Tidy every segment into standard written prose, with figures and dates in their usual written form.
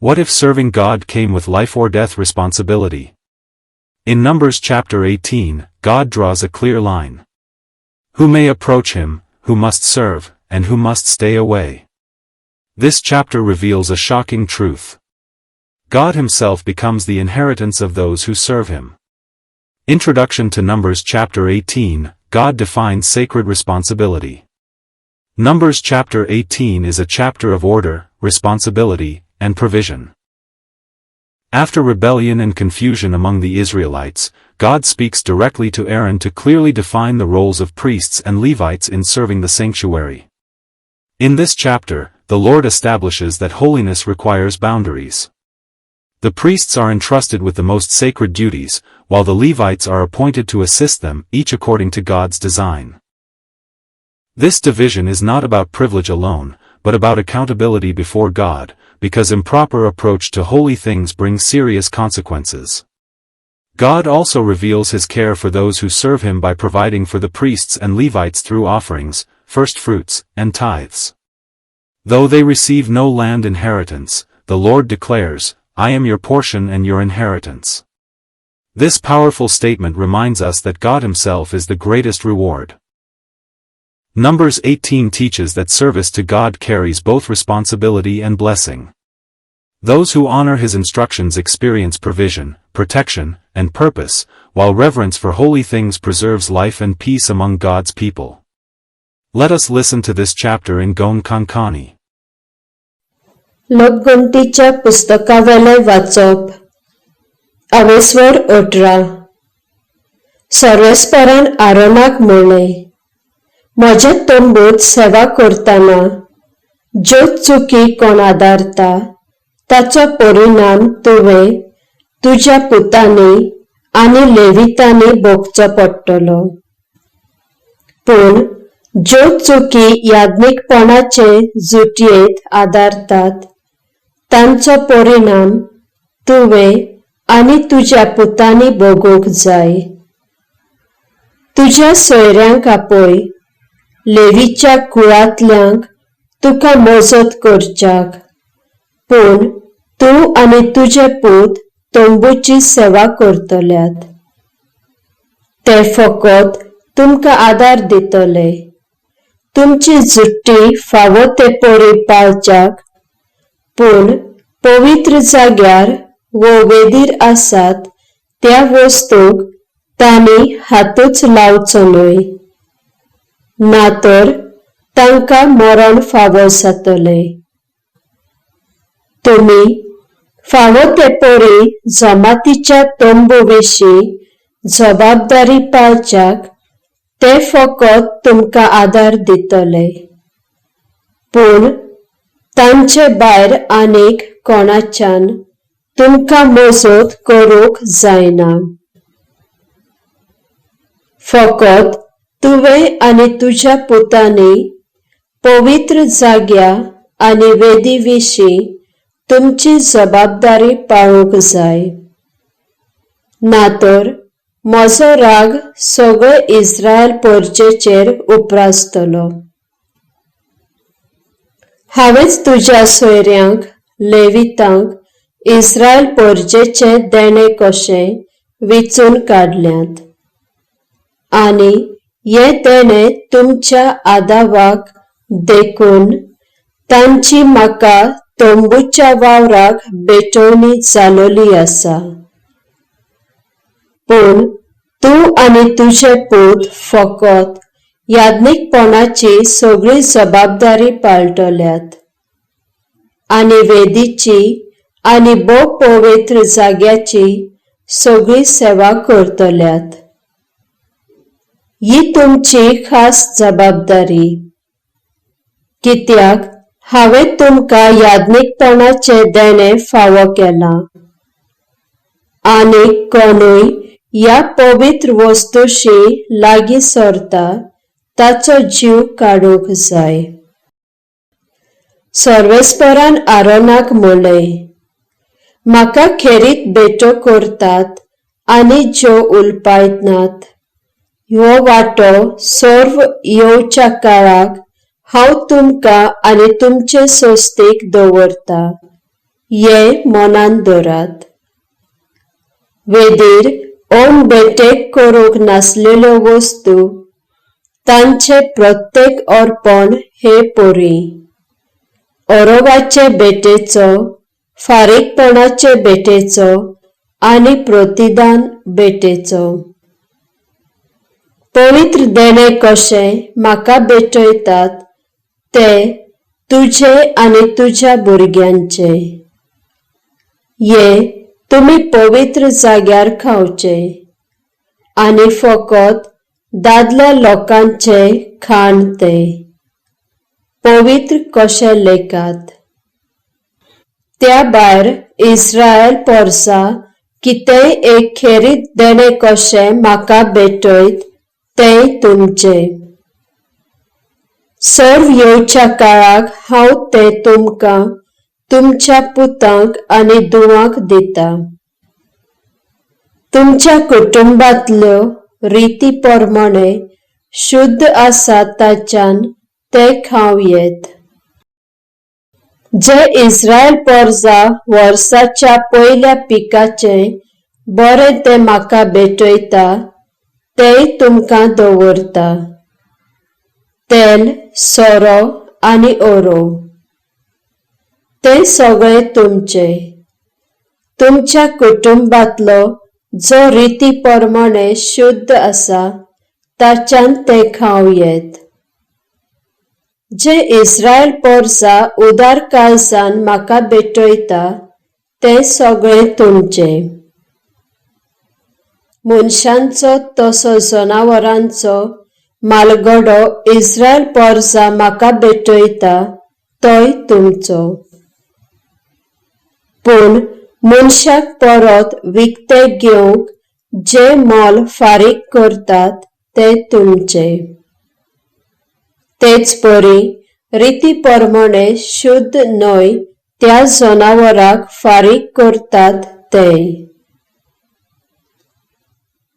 What if serving God came with life or death responsibility? In Numbers chapter 18, God draws a clear line. Who may approach him, who must serve, and who must stay away. This chapter reveals a shocking truth. God himself becomes the inheritance of those who serve him. Introduction to Numbers chapter 18, God defines sacred responsibility. Numbers chapter 18 is a chapter of order, responsibility, and provision. After rebellion and confusion among the Israelites, God speaks directly to Aaron to clearly define the roles of priests and Levites in serving the sanctuary. In this chapter, the Lord establishes that holiness requires boundaries. The priests are entrusted with the most sacred duties, while the Levites are appointed to assist them, each according to God's design. This division is not about privilege alone, but about accountability before God, because improper approach to holy things brings serious consequences. God also reveals his care for those who serve him by providing for the priests and Levites through offerings, first fruits, and tithes. Though they receive no land inheritance, the Lord declares, "I am your portion and your inheritance." This powerful statement reminds us that God himself is the greatest reward. Numbers 18 teaches that service to God carries both responsibility and blessing. Those who honor his instructions experience provision, protection, and purpose, while reverence for holy things preserves life and peace among God's people. Let us listen to this chapter in Gon Kankani. लोकगमतीच्या पुस्तकावेले वाचप. अवेस्वर 18. सर्वेस्परान आरोनाक म्हणले, म्हज्या तंबूत सेवा करतना ज्यो चुकी कोण आदारता ताचो परिणाम तुवें तुज्या पुतांनी आनी लेवितांनी भोगचो पडटलो. पूण ज्यो चुकी याज्ञिकपणाचे जुटयेंत आदारतात तांचो परिणाम तुवें आनी तुज्या पुतांनी भोगूंक जाय. तुज्या सोयऱ्यांक आपय, लेवीच्या कुळांतल्यांक तुका मोजत करच्याक, पूण तूं आनी तुजे पूत तंबूची सेवा करतल्यात. ते फकत तुमकां आदार दितले. तुमची जुट्टी फावो ते परी पाळच्याक, पूण पवित्र जाग्यार वो वेदीर आसात त्या वस्तूक तांणी हातूच लावचो न्हय, नातर तांकां मरण फावो जातले. तुमी फावो ते परी जमातीच्या तंबू विशीं जबाबदारी पाळच्याक ते फकत तुमकां आदार दितले, पूण तांचे भायर आनीक कोणाच्यान तुमकां मोजत करूंक जायना. फकत तुवें आनी तुज्या पुतांनी पवित्र जाग्या आनी वेदी विशीं तुमची जबाबदारी पाळूंक जाय, नातर म्हजो राग सगळे इस्रायल परजेचेर उप्रासतलो. हांवेंच तुज्या सोयऱ्यांक लेवितांक इस्रायल परजेचे देणे कशें विचून काडल्यात, आनी हे देणे तुमच्या आदावाक देखून तांची म्हाका तंबूच्या वावराक बेटवणी जालोली आसा. पूण तूं आनी तुजे पूत फकत याज्ञिकपणाची सगळी जबाबदारी पाळटल्यात, आनी वेदीची आनी भोव पवित्र जाग्याची सगळी सेवा करतल्यात. ही तुमची खास जबाबदारी, कित्याक हांवें तुमकां याज्ञिकपणाचे देणे फावो केला. आनी कोणूय ह्या पवित्र वस्तूशी लागीं सरता ताचो जीव काडूंक जाय. सर्वेस्परान आरोनाक म्हणले, म्हाका खेरीत भेटो करतात आनी ज्यो उलपायतनात, ह्यो वाटो सर्व येवच्या काळाक हांव तुमकां आनी तुमचे सोस्तीक दवरता. ये मनान दवरात. वेदीर ओन बेटेक करूंक नासलेल्यो वस्तू तांचे प्रत्येक अर्पण हे पोरी. ओरोवाचे बेटेचो, फारीकपणाचे बेटेचो आनी प्रतिदान बेटेचो. पवित्र देणे कशे म्हाका भेटयतात ते तुझे आनी तुझ्या भुरग्यांचे. ये तुमी पवित्र जाग्यार खावचे आनी फकत दादल्या लोकांचे खाण ते. पवित्र कशे लेखात. त्या भायर इस्रायल पोरसा कितेंय एक खेरीत देणे कशे म्हाका भेटयत तें तुमचे. सर्व येवच्या काळाक हांव तें तुमकां तुमच्या पुतांक आनी धुवांक दिता. तुमच्या कुटुंबांतल्यो रिती प्रमाणे शुद्ध आसा ताच्यान ते खावयेत. जे इस्रायल पोरसा वर्साच्या पयल्या पिकाचे बरें ते म्हाका भेटयता तें तुमकां दवरता. तेल, सोरो आनी ओरो तें सगळें तुमचे. तुमच्या कुटुंबांतलो जो रिती प्रमाणे शुद्ध आसा ताच्यान ते खावयेत. जे इस्रायल पोरसा उदार काळजान म्हाका भेटयता तें सगळें तुमचे. मनशांचो तसो जनावरांचो मालगडो इस्रायल पोरसा म्हाका भेटयता तोय तुमचो. पूण मनशाक परत विकते घेवंक जे मोल फारीक करतात ते तुमचे. तेच परी रिती प्रमाणे शुद्ध न्हय त्या जनावराक फारीक करतात ते.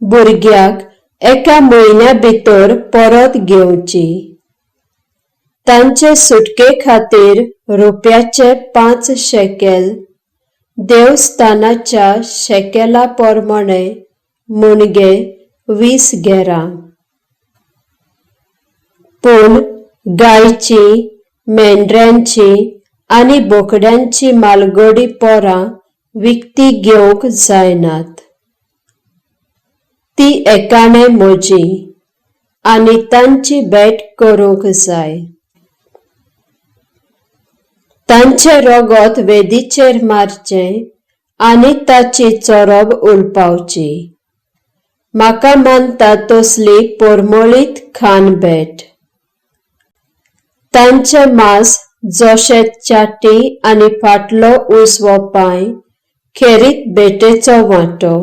भुरग्याक एका म्हयन्या भितर परत घेवची. तांचे सुटके खातीर रुपयाचे 5 शेकेल, देवस्थानाच्या शेकेला प्रमाणे मुणगे 20 गेरां. पूण गायची, मेंढऱ्यांची आनी बोकड्यांची मालगडी पोरां विकती घेवंक जायनात. ती एकाणे म्हजी आनी तांची भेट करूंक जाय. तांचे रगत वेदीचेर मारचें आनी ताची चोरब उलपावची. म्हाका मानता तसली परमळीत खाण भेट. तांचे मांस जशे चाटी आनी फाटलो उजवो पांय खेरीत भेटेचो वांटो.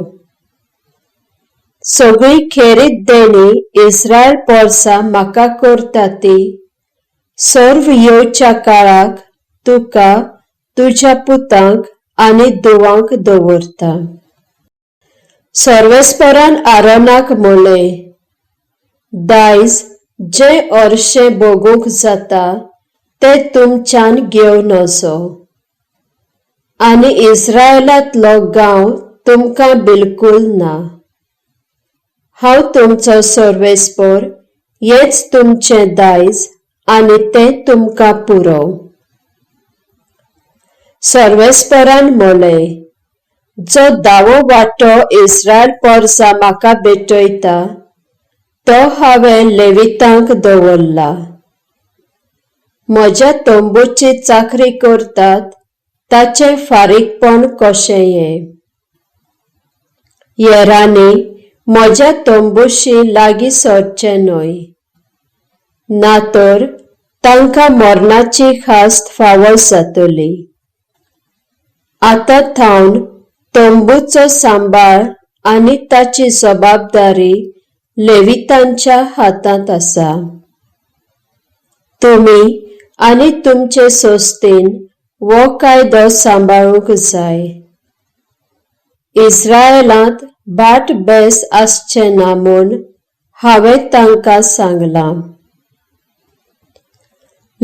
सगळी खेरीत देणी इस्रायल पोरसा म्हाका करता ती सर्व येवच्या काळाक तुका, तुझ्या पुतांक आनी धुवांक दवरता. सर्वेस्परान आरोनाक म्हळें, दायज जे अर्शे भोगूंक जाता ते तुमच्यान घेवन वचो आनी इस्रायलांतलो गांव तुमकां बिलकूल ना. हांव तुमचो सर्वेस्पर हेच तुमचें दायज आनी तें तुमकां पुरो. सर्वेस्परान म्हळें, जो दावो वांटो इस्रायल पोरसा म्हाका भेटयता तो हांवें लेवितांक दवरला. म्हज्या तंबूची चाकरी करतात ताचें फारीकपण कशें हें. येरांनी म्हज्या तंबूशी लागीं सरचें न्हय, ना तर तांकां मरणाची खास्त फावो जातली. आतां थावन तंबूचो सांबाळ आनी ताची जबाबदारी लेवितांच्या हातांत आसा. तुमी आनी तुमचे सोस्तीन हो कायदो सांबाळूंक जाय. इस्रायलांत बाट बेस आसचें ना म्हूण हांवें तांकां सांगलां.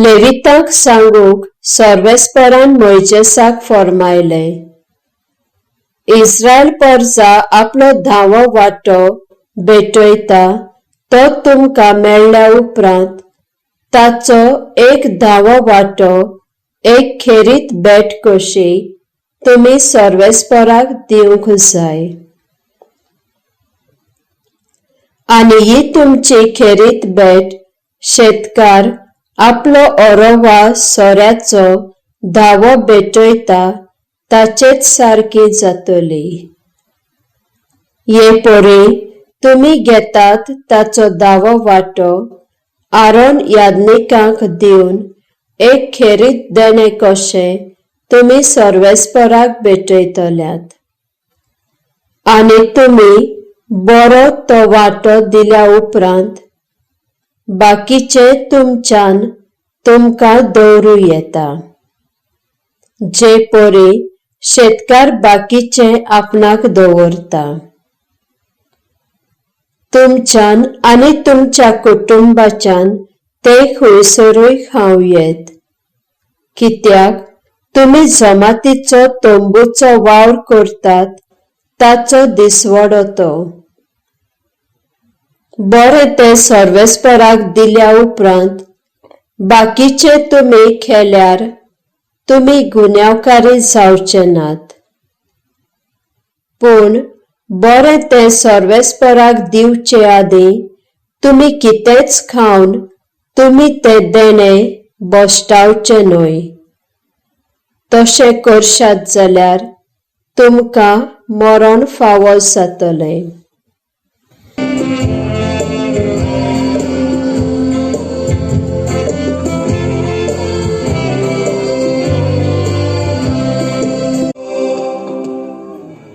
लेवितांक सांगूक सर्वेस्परान मोइजेसाक फर्मायले, इस्रायल परजा आपलो 10वो वांटो भेटयता तो तुमकां मेळ्ळ्या उपरांत ताचो एक 10वो वांटो एक खेरीत भेट कशी तुमी सर्वेस्पराक दिवंक जाय। आनी ही तुमची खेरीत भेट शेतकार आपलो ओरो वा सोऱ्याचो 10वो भेटयता ताचेच सारकी जातली। ये पोरी तुमी घेतात ताचो 10वो वांटो आरोन याजनीकांक दिवन एक खेरीत देणे कशें तुमी सर्वेस्पराक भेटयतल्यात। आनी तुमी बरो तो वांटो दिल्या उपरांत बाकीचे तुमच्यान तुमकां दवरूं येता। जे पोरी शेतकार बाकीचे आपणाक दवरता, तुमच्यान आनी तुमच्या कुटुंबाच्यान ते खुयसरूय खावं येत, कित्याक तुमी जमातीचो तंबूचो वावर करतात ताचो दिसवडो तो। बरें ते सर्वेस्पराक दिल्या उपरांत बाकीचे तुमी केल्यार तुमी गुन्यांवकारी जावचे नात। पूण बरें ते सर्वेस्पराक दिवचे आदीं तुमी कितेंच खावन तुमी ते देणे बोश्टावचे न्हय। तशें करशात जाल्यार तुमकां मरण फावो जातलें।